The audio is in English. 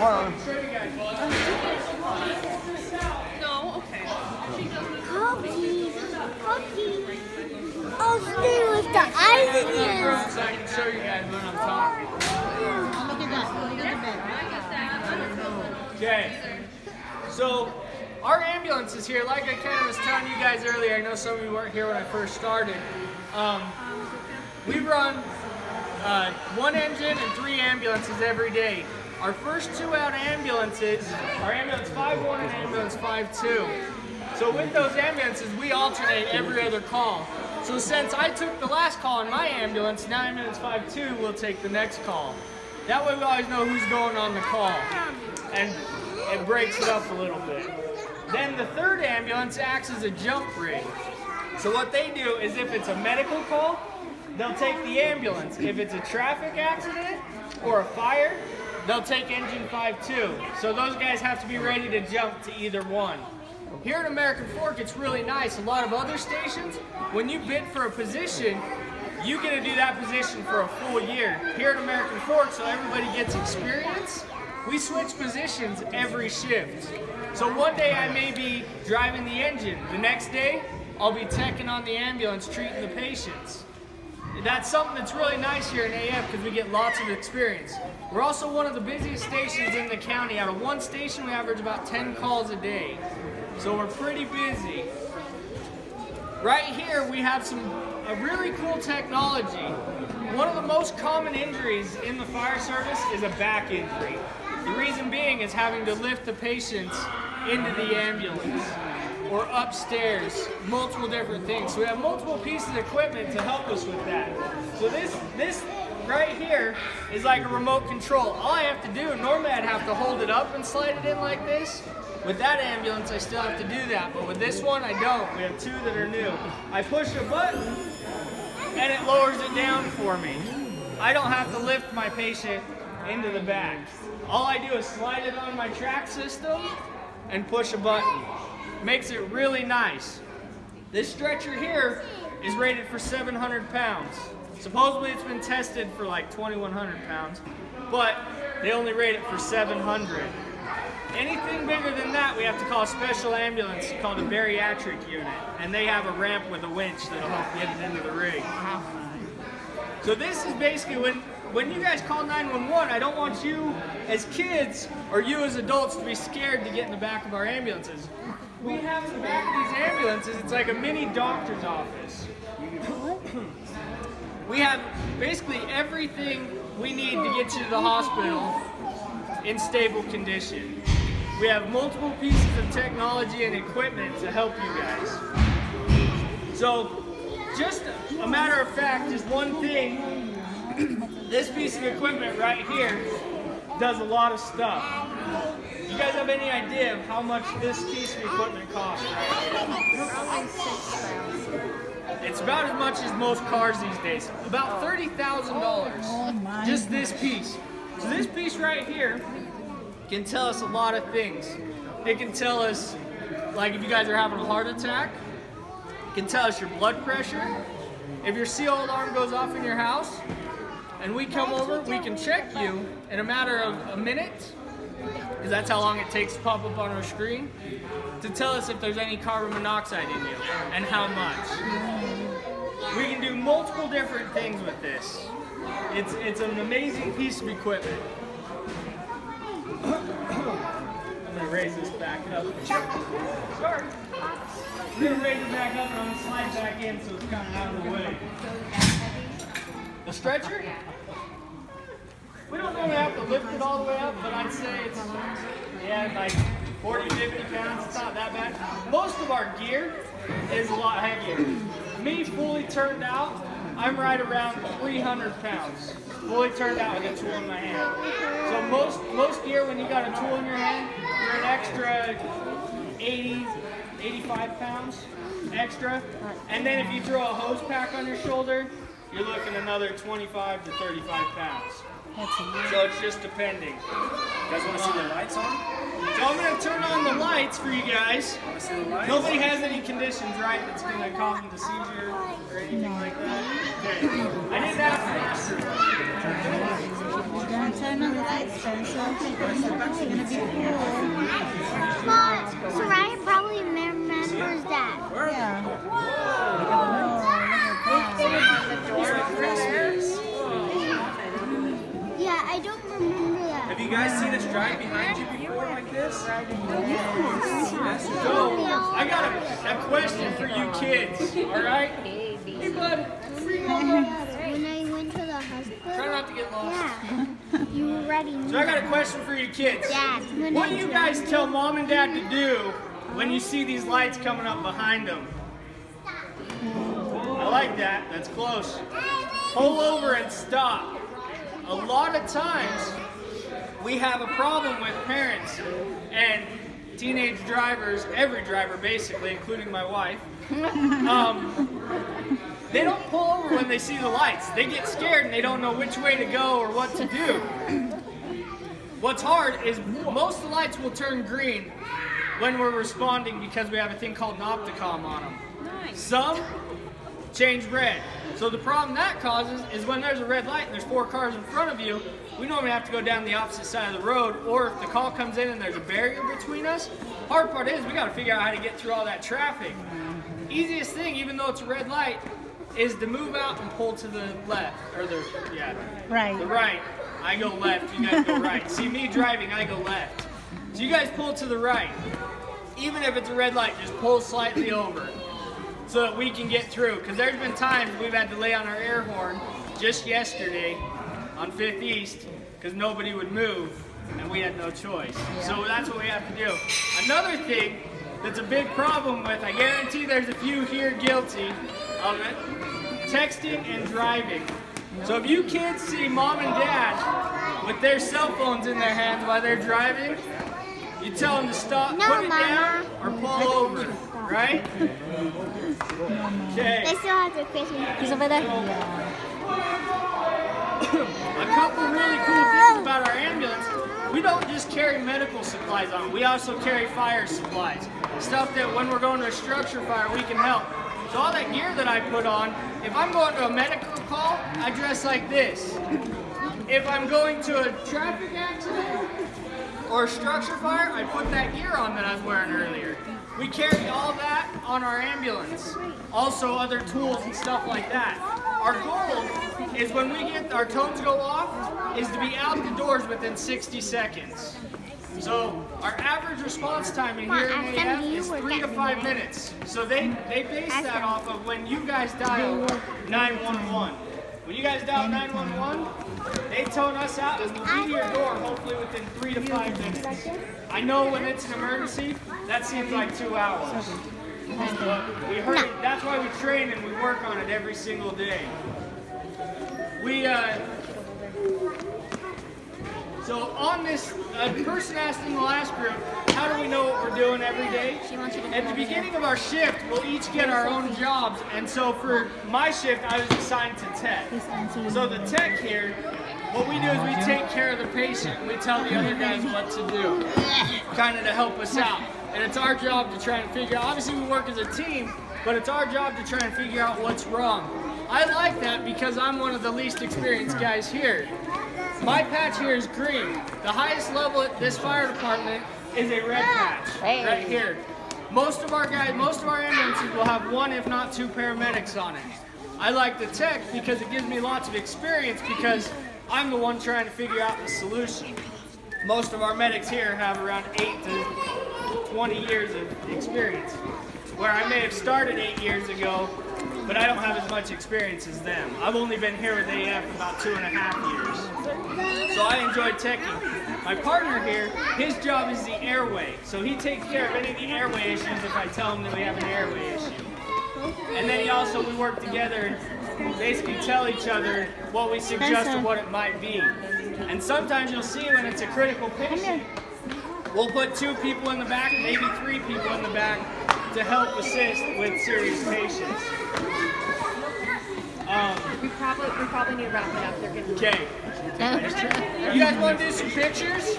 on. No, okay. Cookie. Oh, stay with the eyes in So I can show you guys when I'm talking. Look at that. Look at the bed. Okay. So our ambulance is here. Like I kind of was telling you guys earlier, I know some of you weren't here when I first started. We run 1 engine and 3 ambulances every day. Our first 2 out ambulances are ambulance 5-1 and ambulance 5-2. So with those ambulances, we alternate every other call. So since I took the last call in my ambulance, now ambulance 5-2 will take the next call. That way we always know who's going on the call, and it breaks it up a little bit. Then the 3rd ambulance acts as a jump ring. So what they do is if it's a medical call, they'll take the ambulance. If it's a traffic accident or a fire, they'll take engine 5-2. So those guys have to be ready to jump to either one. Here at American Fork, it's really nice. A lot of other stations, when you bid for a position, you get to do that position for a full year. Here at American Fork, so everybody gets experience, we switch positions every shift. So one day I may be driving the engine. The next day, I'll be teching on the ambulance, treating the patients. That's something that's really nice here in AF because we get lots of experience. We're also one of the busiest stations in the county. Out of one station, we average about 10 calls a day. So we're pretty busy. Right here, we have a really cool technology. One of the most common injuries in the fire service is a back injury. The reason being is having to lift the patients into the ambulance or upstairs, multiple different things. So we have multiple pieces of equipment to help us with that. So this right here is like a remote control. All I have to do, normally I'd have to hold it up and slide it in like this. With that ambulance, I still have to do that, but with this one, I don't. We have 2 that are new. I push a button, and it lowers it down for me. I don't have to lift my patient into the back. All I do is slide it on my track system and push a button. Makes it really nice. This stretcher here is rated for 700 pounds. Supposedly it's been tested for like 2,100 pounds, but they only rate it for 700. Anything bigger than that, we have to call a special ambulance called a bariatric unit, and they have a ramp with a winch that'll help get it into the rig. So this is basically when you guys call 911, I don't want you as kids or you as adults to be scared to get in the back of our ambulances. We have in the back of these ambulances, it's like a mini doctor's office. We have basically everything we need to get you to the hospital in stable condition. We have multiple pieces of technology and equipment to help you guys. So, just a matter of fact, just one thing, this piece of equipment right here does a lot of stuff. You guys have any idea of how much this piece of equipment costs, right? Probably $6,000. It's about as much as most cars these days. About $30,000. Just this piece. So this piece right here can tell us a lot of things. It can tell us, like if you guys are having a heart attack, it can tell us your blood pressure. If your CO alarm goes off in your house, and we come over, we can check you in a matter of a minute, because that's how long it takes to pop up on our screen, to tell us if there's any carbon monoxide in you, and how much. We can do multiple different things with this. It's an amazing piece of equipment. I'm going to raise this back up. Start. I'm going to raise it back up and I'm going to slide back in so it's kind of out of the way. The stretcher? We don't normally have to lift it all the way up, but I'd say it's, like 40, 50 pounds. It's not that bad. Most of our gear is a lot heavier. Me, fully turned out, I'm right around 300 pounds. Fully turned out with a tool in my hand. So most gear, when you got a tool in your hand, you're an extra 80, 85 pounds extra. And then if you throw a hose pack on your shoulder, you're looking another 25 to 35 pounds. So it's just depending. You guys want to see the lights on? So I'm going to turn on the lights for you guys. Want to see the lights? Nobody has any conditions, right, that's going to cause them to seizure or anything like that? Okay. I did that faster. You're going to turn on the lights? Spencer. It's gonna be cool. Well, Soraya probably remembers that. Yeah. Yeah, I don't remember that. Have you guys seen us drive behind you before like this? So, I got a question for you kids, alright? Hey, bud. When I went to the hospital. Try not to get lost. Yeah. You already knew. So I got a question for you kids. Dad, when What I do you guys tell mom and dad to do when you see these lights coming up behind them? I like that. That's close. Pull over and stop. A lot of times, we have a problem with parents and teenage drivers, every driver basically, including my wife. They don't pull over when they see the lights. They get scared and they don't know which way to go or what to do. What's hard is most of the lights will turn green when we're responding because we have a thing called an opticom on them. Some change red. So the problem that causes is when there's a red light and there's 4 cars in front of you, we normally have to go down the opposite side of the road, or if the call comes in and there's a barrier between us, hard part is we got to figure out how to get through all that traffic. Easiest thing, even though it's a red light, is to move out and pull to the left, or the Right. right. I go left, you guys go right. See me driving, I go left. So you guys pull to the right. Even if it's a red light, just pull slightly over so that we can get through. Because there's been times we've had to lay on our air horn just yesterday on 5th East because nobody would move and we had no choice. So that's what we have to do. Another thing that's a big problem with, I guarantee there's a few here guilty of it, texting and driving. So if you kids see mom and dad with their cell phones in their hands while they're driving, you tell them to stop, No, put it Mama. down, or pull over, right? Okay. They still have their Christmas. He's over there. A couple really cool things about our ambulance, we don't just carry medical supplies on, we also carry fire supplies. Stuff that when we're going to a structure fire, we can help. So all that gear that I put on, if I'm going to a medical call, I dress like this. If I'm going to a traffic accident or a structure fire, I put that gear on that I was wearing earlier. We carry all that on our ambulance. Also other tools and stuff like that. Our goal is when we get our tones go off, is to be out the doors within 60 seconds. So our average response time in here in AF is 3 to 5 minutes. So they base that off of when you guys dial 911. When you guys dial 911, they tone us out and we'll be to your door hopefully within 3 to 5 minutes. I know when it's an emergency, that seems like 2 hours. But we hurry, that's why we train and we work on it every single day. So on this, a person asked in the last group, how do we know what we're doing every day? At the beginning of our shift, we'll each get our own jobs. And so for my shift, I was assigned to tech. So the tech here, what we do is we take care of the patient and we tell the other guys what to do, kind of to help us out. And it's our job to try and figure out, obviously we work as a team, but it's our job to try and figure out what's wrong. I like that because I'm one of the least experienced guys here. My patch here is green. The highest level at this fire department is a red patch, right here. Most of our ambulances will have 1, if not 2 paramedics on it. I like the tech because it gives me lots of experience because I'm the one trying to figure out the solution. Most of our medics here have around 8 to 20 years of experience, where I may have started 8 years ago, but I don't have as much experience as them. I've only been here with AF for about 2.5 years. So I enjoy teching. My partner here, his job is the airway. So he takes care of any of the airway issues if I tell him that we have an airway issue. And then we work together and basically tell each other what we suggest or what it might be. And sometimes you'll see when it's a critical patient, we'll put 2 people in the back, maybe 3 people in the back to help assist with serious patients. We probably need to wrap it up. They're getting Okay. You guys want to do some pictures?